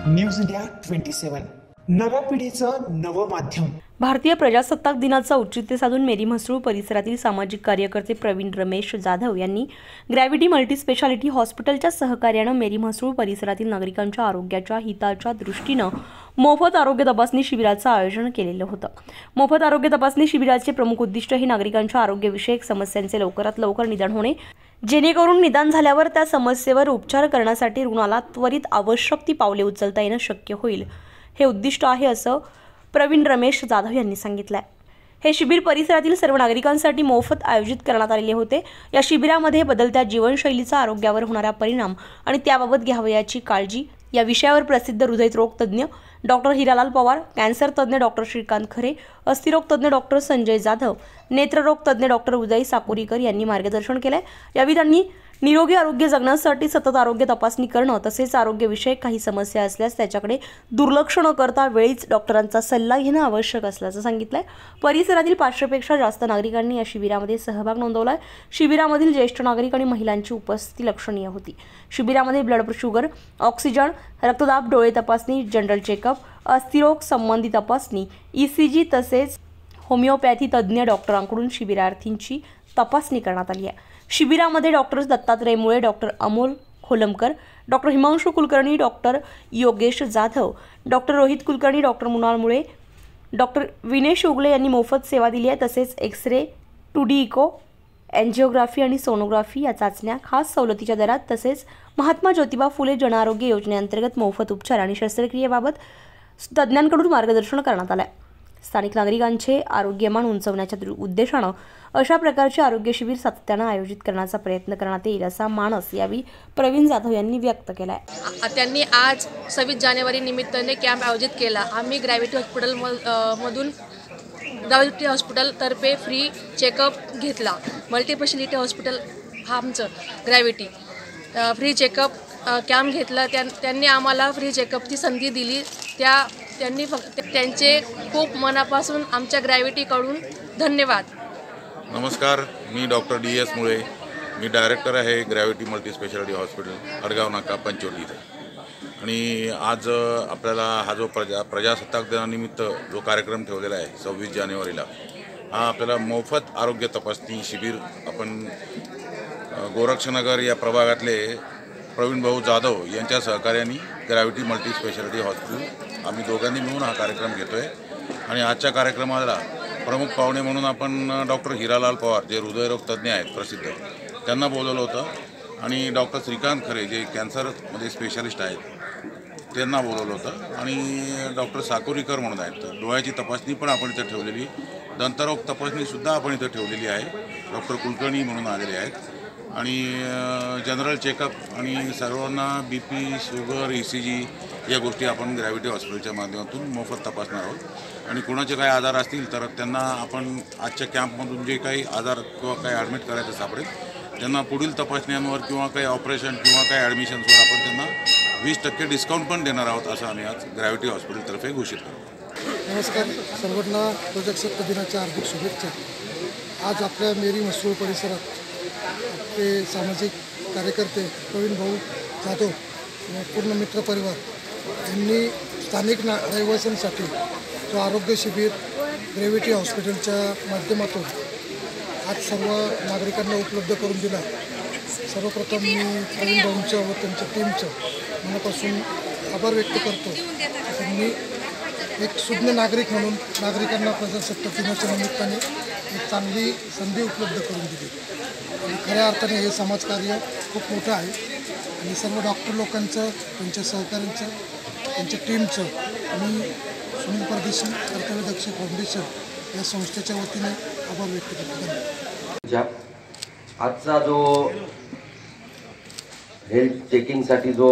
News India 27 नव्या पिढीचं नवं माध्यम। भारतीय प्रजासत्ताक दिनाचं औचित्य साधून मेरी म्हसरूळ परिसरातील सामाजिक कार्यकर्ते प्रवीण रमेश जाधव यांनी ग्रॅव्हिटी मल्टीस्पेशालिटी हॉस्पिटलच्या सहकार्यानं मेरी म्हसरूळ परिसरातील नागरिकांच्या आरोग्याच्या हिताच्या दृष्टीनं मोफत आरोग्य तपासणी शिबिराचं आयोजन केलेलं होतं। मोफत आरोग्य तपासणी शिबिराचे प्रमुख उद्दिष्ट हे नागरिकांच्या आरोग्यविषयक समस्यांचे लवकरात लवकर निदान होणे, जेणेकरून निदान झाल्यावर त्या समस्येवर उपचार करण्यासाठी रुग्णाला त्वरित आवश्यक ती पावले उचलता येणं शक्य होईल, हे उद्दिष्ट आहे असं प्रवीण रमेश जाधव यांनी सांगितलं। हे शिबिर परिसरातील सर्व नागरिकांसाठी मोफत आयोजित करण्यात आलेले होते। या शिबिरामध्ये बदलत्या जीवनशैलीचा आरोग्यावर होणारा परिणाम आणि त्याबाबत घ्यावयाची काळजी या विषयावर प्रसिद्ध हृदयरोग तज्ज्ञ डॉक्टर हिरालाल पवार, कॅन्सर तज्ज्ञ डॉक्टर श्रीकांत खरे, अस्थिरोग तज्ज्ञ डॉक्टर संजय जाधव, नेत्ररोग तज्ज्ञ डॉक्टर उदय साकुरीकर यांनी मार्गदर्शन केले। यावेळी त्यांनी निरोगी आरोग्य जगण्यासाठी सतत आरोग्य तपासणी करणं तसेच आरोग्यविषयक काही समस्या असल्यास त्याच्याकडे दुर्लक्ष न करता वेळीच डॉक्टरांचा सल्ला घेणं आवश्यक असल्याचं सांगितलंय। परिसरातील 500 पेक्षा जास्त नागरिकांनी या शिबिरामध्ये सहभाग नोंदवलाय। शिबिरामधील ज्येष्ठ नागरिक आणि महिलांची उपस्थिती लक्षणीय होती। शिबिरामध्ये ब्लड शुगर, ऑक्सिजन, रक्तदाब, डोळे तपासणी, जनरल चेकअप, अस्थिरोग संबंधी तपासणी, ECG तसेच होमिओपॅथी तज्ज्ञ डॉक्टरांकडून शिबिरार्थींची तपासणी करण्यात आली आहे। शिबिरामध्ये doctor Dattatray Mule, doctor Amol Kholamkar, doctor Himanshu Kulkarni, doctor Yogesh Jadhav, doctor Rohit Kulkarni, doctor Munal Mule, doctor Vinesh उगले यांनी मोफत सेवा दिली आहे। तसेच एक्स-रे, 2D इको, एन्जिओग्राफी आणि सोनोग्राफी या चाचण्या खास सवलतीच्या दरात तसेच महात्मा ज्योतिबा फुले जनआरोग्य योजनेअंतर्गत मोफत उपचार आणि शस्त्रक्रियेबाबत तज्ज्ञांकडून मार्गदर्शन करण्यात आलं आहे। स्थानिक नागरिकांचे आरोग्यमान उंचावण्याच्या उद्देशानं अशा प्रकारचे आरोग्य शिबिर सातत्यानं आयोजित करण्याचा प्रयत्न करण्यात येईल असा मानस यावेळी प्रवीण जाधव यांनी व्यक्त केला आहे। त्यांनी आज 26 जानेवारी निमित्ताने कॅम्प आयोजित केला। आम्ही ग्रॅव्हिटी हॉस्पिटल मधून ग्रॅव्हिटी हॉस्पिटल तर्फे फ्री चेकअप घेतला। मल्टीस्पेशालिटी हॉस्पिटल हा आमचं ग्रॅव्हिटी फ्री चेकअप कॅम्प घेतला। त्यांनी आम्हाला फ्री चेकअपची संधी दिली। त्यांनी फक्त त्यांचे खूप मनापासून आमच्या ग्रॅव्हिटीकडून धन्यवाद। नमस्कार, मी डॉक्टर DS मुळे, मी डायरेक्टर आहे ग्रॅव्हिटी मल्टीस्पेशालिटी हॉस्पिटल अडगाव नाका पंचवटी इथे। आणि आज आपल्याला हा जो प्रजासत्ताक दिनानिमित्त जो कार्यक्रम ठेवलेला आहे 26 जानेवारीला, हा आपल्याला मोफत आरोग्य तपासणी शिबिर आपण गोरक्षनगर या प्रभागातले प्रवीण भाऊ जाधव यांच्या सहकार्याने ग्रॅव्हिटी मल्टीस्पेशालिटी हॉस्पिटल आम्ही दोघांनी मिळून हा कार्यक्रम घेतो आहे। आणि आजच्या कार्यक्रमाला प्रमुख पाहुणे म्हणून आपण डॉक्टर हिरालाल पवार जे हृदयरोग तज्ज्ञ आहेत प्रसिद्ध, त्यांना बोलवलं होतं। आणि डॉक्टर श्रीकांत खरे जे कॅन्सरमध्ये स्पेशालिस्ट आहेत त्यांना बोलवलं होतं। आणि डॉक्टर साकुरीकर म्हणून आहेत, डोळ्याची तपासणी पण आपण इथं ठेवलेली, दंतरोग तपासणीसुद्धा आपण इथं ठेवलेली आहे। डॉक्टर कुलकर्णी म्हणून आलेले आहेत। आणि जनरल चेकअप आणि सर्वांना BP, शुगर, ECG या गोष्टी आपण ग्रॅव्हिटी हॉस्पिटलच्या माध्यमातून मोफत तपासणार आहोत। आणि कोणाचे काही आजार असतील तर त्यांना आपण आजच्या कॅम्पमधून जे काही आजार किंवा काही ॲडमिट करायचं सापडेल त्यांना पुढील तपासण्यांवर किंवा काही ऑपरेशन किंवा काही ॲडमिशन्सवर आपण त्यांना 20% डिस्काउंट पण देणार आहोत, असं आम्ही आज ग्रॅव्हिटी हॉस्पिटलतर्फे घोषित करतो। नमस्कार, सर्वांना प्रजासत्ताक दिनाच्या हार्दिक शुभेच्छा। आज आपल्या मेरी म्हसरूळ परिसरात ते सामाजिक कार्यकर्ते प्रवीण भाऊ जाधव पूर्ण मित्र परिवार यांनी स्थानिक रहिवाशांसाठी जो आरोग्य शिबिर ग्रॅव्हिटी हॉस्पिटलच्या माध्यमातून आज सर्व नागरिकांना उपलब्ध करून दिला। सर्वप्रथम मी प्रवीण भाऊंचं व त्यांच्या टीमचं मनापासून आभार व्यक्त करतो। त्यांनी एक सुज्ञ नागरिक म्हणून नागरिकांना प्रजासत्ताक दिनाच्या निमित्ताने एक चांगली संधी उपलब्ध करून दिली। आणि खऱ्या अर्थाने हे समाजकार्य खूप मोठं आहे। आणि सर्व डॉक्टर लोकांचं, त्यांच्या सहकाऱ्यांचं, त्यांच्या टीमचं मी सुनील परदेशी कर्तव्यदक्ष फाउंडेशन या संस्थेच्या वतीने आभार व्यक्त करतो। आजचा जो हेल्थ चेकिंगसाठी जो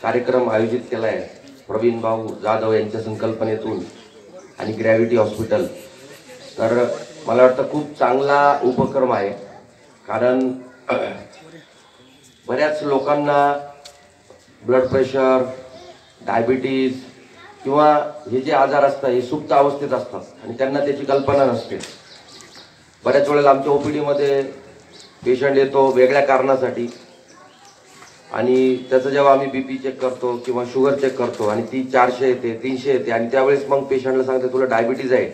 कार्यक्रम आयोजित केला आहे प्रवीण भाऊ जाधव यांच्या संकल्पनेतून आणि ग्रॅव्हिटी हॉस्पिटल, तर मला वाटतं खूप चांगला उपक्रम आहे। कारण बऱ्याच लोकांना ब्लड प्रेशर, डायबिटीज किंवा हे जे आजार असतात हे सुप्त अवस्थेत असतात आणि त्यांना त्याची कल्पना नसते। बऱ्याच वेळेला आमच्या OPD मध्ये पेशंट येतो वेगळ्या कारणासाठी, आणि त्याचं जेव्हा आम्ही BP चेक करतो किंवा शुगर चेक करतो आणि ती 400 येते 300 येते आणि त्यावेळेस मग पेशंटला सांगते तुला डायबिटीज आहे,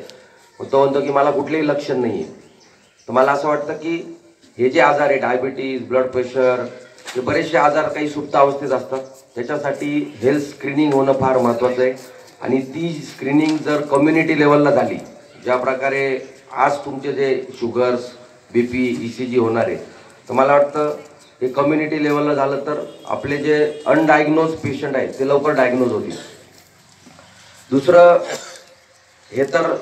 मग तो म्हणतो की मला कुठलेही लक्षण नाही आहे. तर मला असं वाटतं की हे जे आजार आहे डायबिटीज, ब्लड प्रेशर, हे बरेचसे आजार काही सुप्त अवस्थेत असतात. त्याच्यासाठी हेल्थ स्क्रीनिंग होणं फार महत्त्वाचं आहे आणि ती स्क्रीनिंग जर कम्युनिटी लेवलला झाली, ज्या प्रकारे आज तुमचे जे शुगर्स, BP, ECG होणार आहे, तर मला वाटतं हे कम्युनिटी लेवलला झालं तर आपले जे अनडायग्नोज पेशंट आहेत ते लवकर डायग्नोज होतील. दुसरं हे तर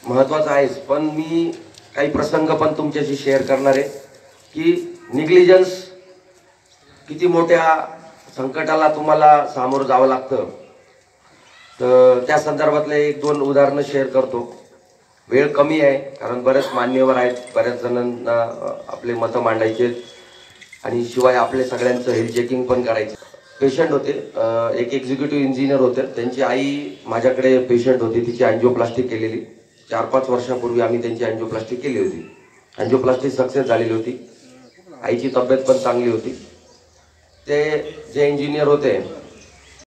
महत्त्वाचं आहेच, पण मी काही प्रसंग पण तुमच्याशी शेअर करणार आहे की निग्लिजन्स किती मोठ्या संकटाला तुम्हाला सामोरं जावं लागतं. तर त्या संदर्भातले 1-2 उदाहरणं शेअर करतो. वेळ कमी आहे कारण बरेच मान्यवर आहेत, बऱ्याच जणांना आपले मतं मांडायचे आणि शिवाय आपले सगळ्यांचं हेल्थ चेकिंग पण करायचं. पेशंट होते, एक एक्झिक्युटिव्ह इंजिनियर होते, त्यांची आई माझ्याकडे पेशंट होती, तिची अँजिओप्लास्टी केलेली. 4-5 वर्षापूर्वी आम्ही त्यांची अँजिओप्लास्टी केली होती. अँजिओप्लास्टी सक्सेस झालेली होती, आईची तब्येत पण चांगली होती. ते जे इंजिनियर होते